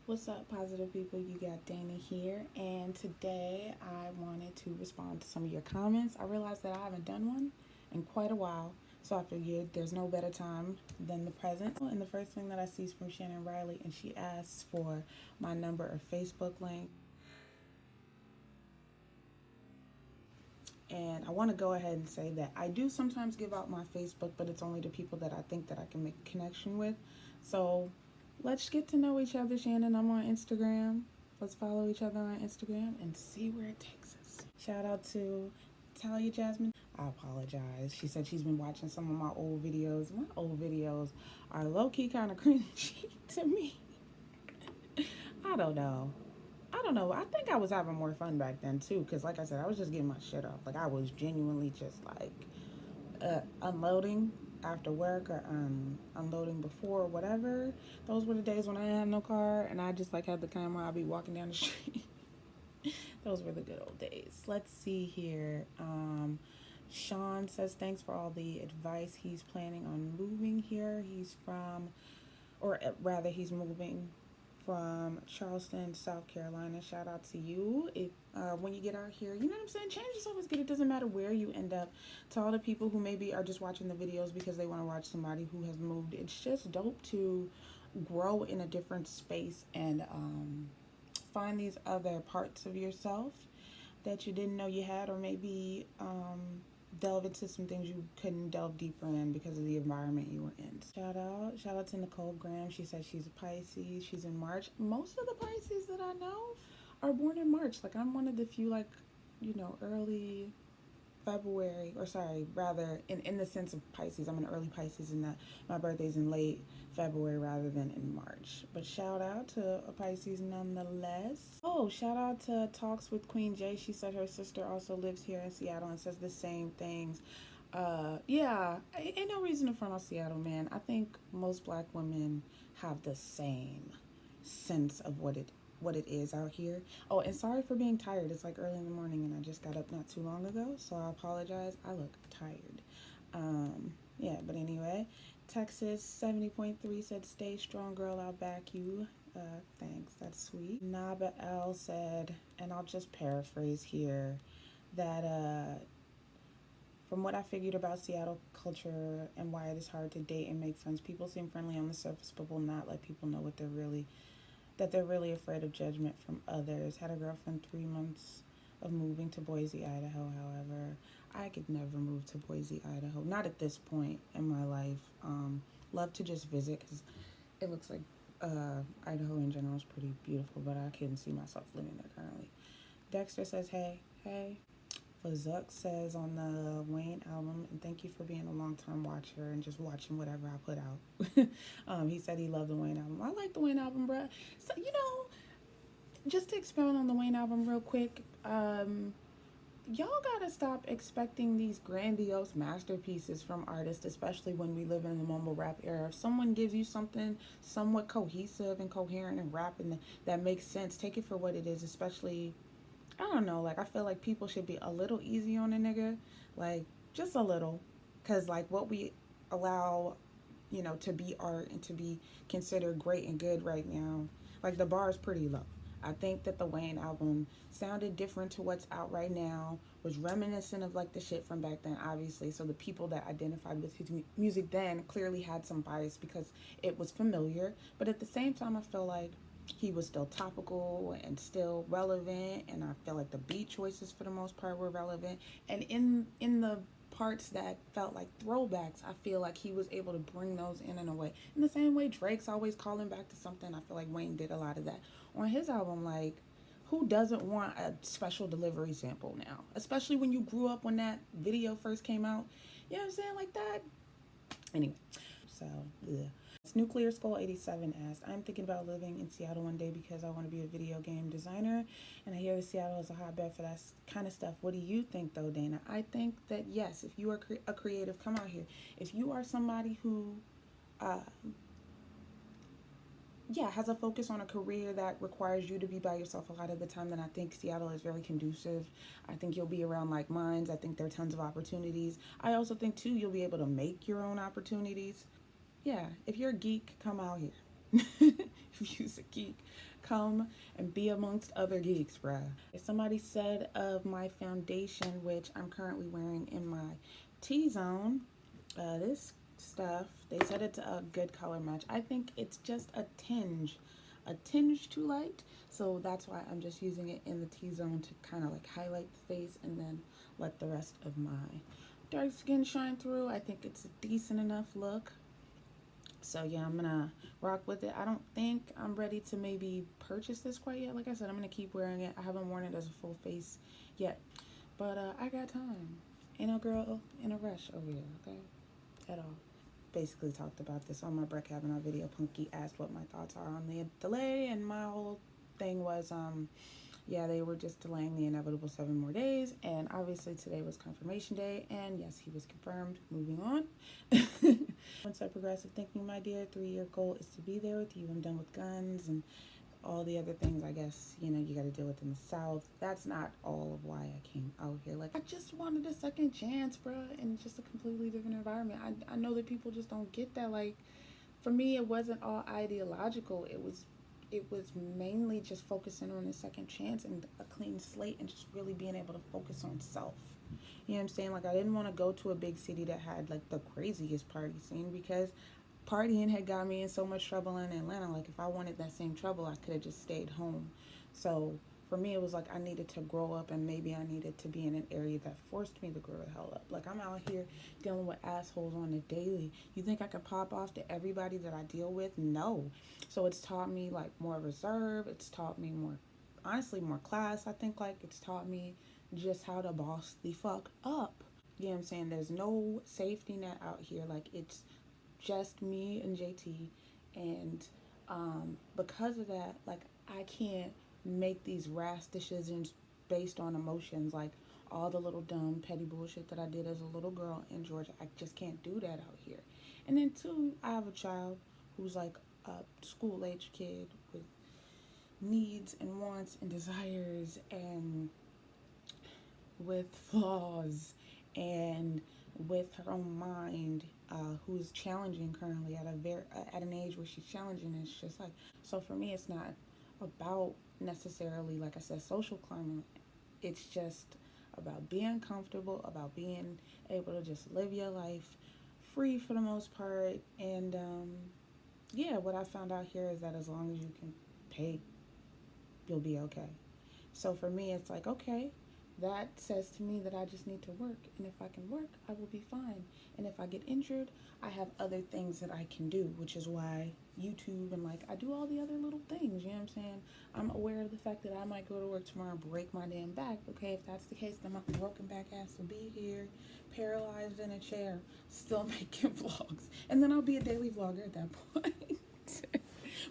What's up, positive people? You got Dana here, and today I wanted to respond to some of your comments. I realized that I haven't done one in quite a while, so I figured there's no better time than the present. And the first thing that I see is from Shannon Riley, and she asks for my number or Facebook link. And I want to go ahead and say that I do sometimes give out my Facebook, but it's only to people that I think that I can make a connection with. So let's get to know each other, Shannon. I'm on Instagram. Let's follow each other on Instagram and see where it takes us. Shout out to Talia Jasmine. I apologize. She said she's been watching some of my old videos. My old videos are low key kind of cringy to me. I don't know. I don't know. I think I was having more fun back then too, because like I said, I was just getting my shit off. Like I was genuinely just like unloading after work or unloading before or whatever. Those were the days when I had no car and I just like had the camera. I'd be walking down the street. Those were the good old days. Let's see here. Sean says thanks for all the advice. He's planning on moving here. He's from, or rather, he's moving from Charleston, South Carolina. Shout out to you. If when you get out here, you know what I'm saying? Change is always good. It doesn't matter where you end up. To all the people who maybe are just watching the videos because they want to watch somebody who has moved, it's just dope to grow in a different space and find these other parts of yourself that you didn't know you had, or maybe delve into some things you couldn't delve deeper in because of the environment you were in. Shout out to Nicole Graham. She said she's a Pisces. She's in March. Most of the Pisces that I know are born in March. Like I'm one of the few, like, you know, early February, or sorry, rather in the sense of Pisces, I'm an early Pisces in that my birthday's in late February rather than in March. But shout out to a Pisces nonetheless. Oh, shout out to Talks with Queen J. She said her sister also lives here in Seattle and says the same things. Yeah, ain't no reason to front on Seattle, man. I think most black women have the same sense of what it is out here. Oh, and sorry for being tired. It's like early in the morning and I just got up not too long ago, so I apologize. I look tired. Yeah, but anyway, Texas 70.3 said, "Stay strong, girl. I'll back you." Thanks. That's sweet. Naba L said, and I'll just paraphrase here, that from what I figured about Seattle culture and why it is hard to date and make friends, people seem friendly on the surface but will not let people know what they're really afraid of judgment from others. Had a girlfriend 3 months of moving to Boise, Idaho. However, I could never move to Boise, Idaho. Not at this point in my life. Love to just visit because it looks like Idaho in general is pretty beautiful, but I couldn't see myself living there currently. Dexter says, hey, hey. Fazuk says on the Wayne album, and thank you for being a long time watcher and just watching whatever I put out. He said he loved the Wayne album. I like the Wayne album, bruh. So, you know, just to expound on the Wayne album real quick, y'all gotta stop expecting these grandiose masterpieces from artists, especially when we live in the mumble rap era. If someone gives you something somewhat cohesive and coherent and rapping that makes sense, take it for what it is, especially, I don't know, like I feel like people should be a little easy on a nigga, like just a little, cause like what we allow, you know, to be art and to be considered great and good right now, like the bar is pretty low. I think that the Wayne album sounded different to what's out right now, was reminiscent of like the shit from back then, obviously. So the people that identified with his music then clearly had some bias because it was familiar. But at the same time, I feel like he was still topical and still relevant, and I feel like the beat choices for the most part were relevant. And in the parts that felt like throwbacks, I feel like he was able to bring those in a way. In the same way Drake's always calling back to something, I feel like Wayne did a lot of that on his album. Like, who doesn't want a special delivery sample now? Especially when you grew up when that video first came out. You know what I'm saying? Like that. Anyway, so yeah. Nuclear Skull 87 asked, "I'm thinking about living in Seattle one day because I want to be a video game designer, and I hear that Seattle is a hotbed for that kind of stuff. What do you think, though, Dana?" I think that yes, if you are a creative, come out here. If you are somebody who, uh, yeah, has a focus on a career that requires you to be by yourself a lot of the time, then I think Seattle is very conducive. I think you'll be around like minds. I think there are tons of opportunities. I also think too you'll be able to make your own opportunities. Yeah, if you're a geek, come out here. If if you's a geek, come and be amongst other geeks, bruh. Somebody said of my foundation, which I'm currently wearing in my T-zone, this stuff, they said it's a good color match. I think it's just a tinge too light. So that's why I'm just using it in the T-zone to kind of like highlight the face and then let the rest of my dark skin shine through. I think it's a decent enough look. So yeah, I'm gonna rock with it. I don't think I'm ready to maybe purchase this quite yet. Like I said, I'm gonna keep wearing it. I haven't worn it as a full face yet, but I got time. Ain't no girl in a rush over here, okay? At all. Basically talked about this on my Brett Kavanaugh video. Punky asked what my thoughts are on the delay, and my whole thing was yeah, they were just delaying the inevitable 7 more days, and obviously today was confirmation day, and yes, he was confirmed. Moving on. Once I progressive thinking, my dear, 3-year goal is to be there with you. I'm done with guns and all the other things, I guess, you know, you got to deal with in the South. That's not all of why I came out here. Like, I just wanted a second chance, bro, in just a completely different environment. I know that people just don't get that. Like, for me, it wasn't all ideological. It was mainly just focusing on a second chance and a clean slate and just really being able to focus on self. You know what I'm saying? Like, I didn't want to go to a big city that had like the craziest party scene, because partying had got me in so much trouble in Atlanta. Like, if I wanted that same trouble, I could have just stayed home. So for me, it was like I needed to grow up, and maybe I needed to be in an area that forced me to grow the hell up. Like, I'm out here dealing with assholes on the daily. You think I could pop off to everybody that I deal with? No. So it's taught me like more reserve. It's taught me more, honestly, more class. I think like it's taught me just how to boss the fuck up. You know what I'm saying? There's no safety net out here. Like, it's just me and JT, and because of that, like, I can't make these rash decisions based on emotions, like all the little dumb petty bullshit that I did as a little girl in Georgia. I just can't do that out here. And then two, I have a child who's like a school age kid with needs and wants and desires and with flaws and with her own mind, who's challenging currently at an age where she's challenging. And it's just like, so for me, it's not about necessarily, like I said, social climbing. It's just about being comfortable, about being able to just live your life free for the most part. And yeah, what I found out here is that as long as you can pay, you'll be okay. So for me, it's like, okay, that says to me that I just need to work. And if I can work, I will be fine. And if I get injured, I have other things that I can do, which is why YouTube and like I do all the other little things. You know what I'm saying? I'm aware of the fact that I might go to work tomorrow and break my damn back. Okay, if that's the case, then my broken back ass will be here, paralyzed in a chair, still making vlogs. And then I'll be a daily vlogger at that point.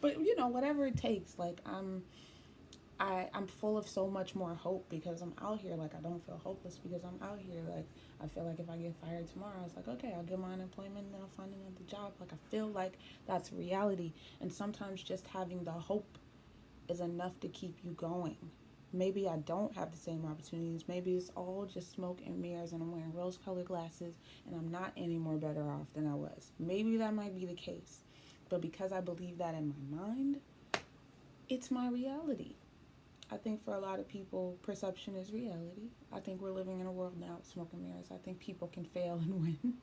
But you know, whatever it takes. Like, I'm full of so much more hope because I'm out here. Like, I don't feel hopeless because I'm out here. Like, I feel like if I get fired tomorrow, it's like, okay, I'll get my unemployment and then I'll find another job. Like, I feel like that's reality. And sometimes just having the hope is enough to keep you going. Maybe I don't have the same opportunities. Maybe it's all just smoke and mirrors and I'm wearing rose-colored glasses and I'm not any more better off than I was. Maybe that might be the case. But because I believe that in my mind, it's my reality. I think for a lot of people, perception is reality. I think we're living in a world now of smoke and mirrors. I think people can fail and win.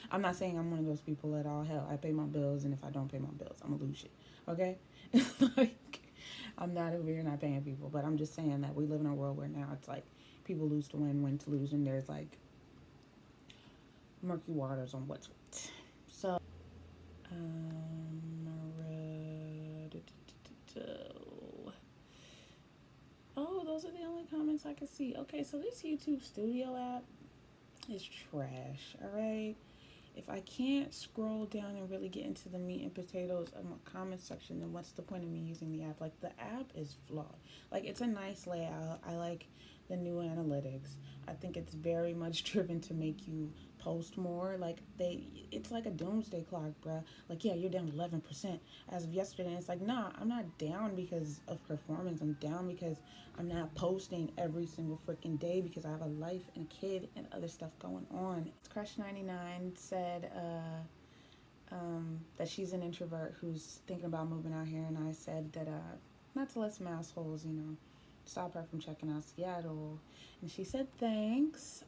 I'm not saying I'm one of those people at all. Hell, I pay my bills, and if I don't pay my bills, I'm gonna lose shit. Okay? Like, I'm not over here not paying people, but I'm just saying that we live in a world where now it's like people lose to win to lose, and there's like murky waters on what's what. So, oh, those are the only comments I can see. Okay, so this YouTube Studio app is trash, alright? If I can't scroll down and really get into the meat and potatoes of my comment section, then what's the point of me using the app? Like, the app is flawed. Like, it's a nice layout. I like the new analytics. I think it's very much driven to make you post more. Like, it's like a doomsday clock, bruh. Like, yeah, you're down 11% as of yesterday. And it's like, nah, I'm not down because of performance. I'm down because I'm not posting every single freaking day because I have a life and a kid and other stuff going on. Crush 99 said, that she's an introvert who's thinking about moving out here, and I said that not to let some assholes, stop her from checking out Seattle. And she said thanks.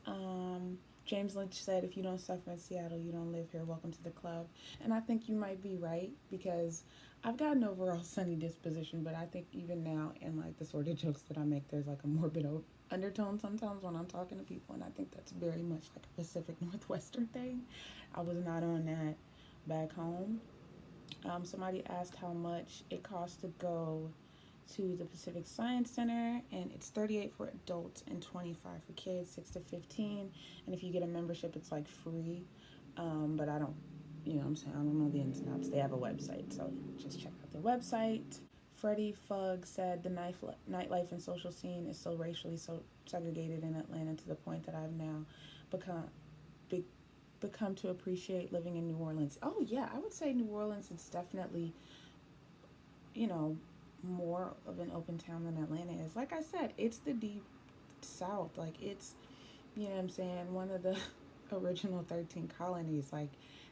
James Lynch said, if you don't suffer in Seattle, you don't live here. Welcome to the club. And I think you might be right, because I've got an overall sunny disposition, but I think even now, in like the sort of jokes that I make, there's like a morbid undertone sometimes when I'm talking to people, and I think that's very much like a Pacific Northwestern thing. I was not on that back home. Somebody asked how much it costs to go to the Pacific Science Center, and it's 38 for adults and 25 for kids, 6 to 15. And if you get a membership, it's like free. But I don't, you know what I'm saying, I don't know the ins and outs. They have a website, so just check out their website. Freddie Fugg said the nightlife and social scene is so racially so segregated in Atlanta to the point that I've now become become to appreciate living in New Orleans. Oh yeah, I would say New Orleans is definitely, you know, more of an open town than Atlanta is. Like I said, it's the deep South. Like it's, you know what I'm saying, one of the original 13 colonies. Like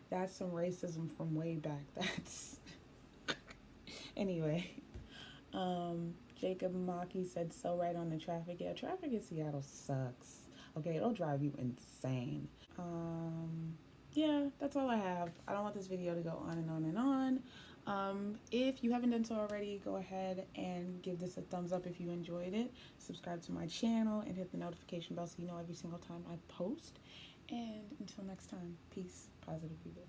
that's some racism from way back. That's anyway. Jacob Maki said so right on the traffic. Yeah, traffic in Seattle sucks. Okay, it'll drive you insane. Yeah, that's all I have. I don't want this video to go on and on and on. If you haven't done so already, go ahead and give this a thumbs up if you enjoyed it. Subscribe to my channel and hit the notification bell so you know every single time I post. And until next time, peace, positive people.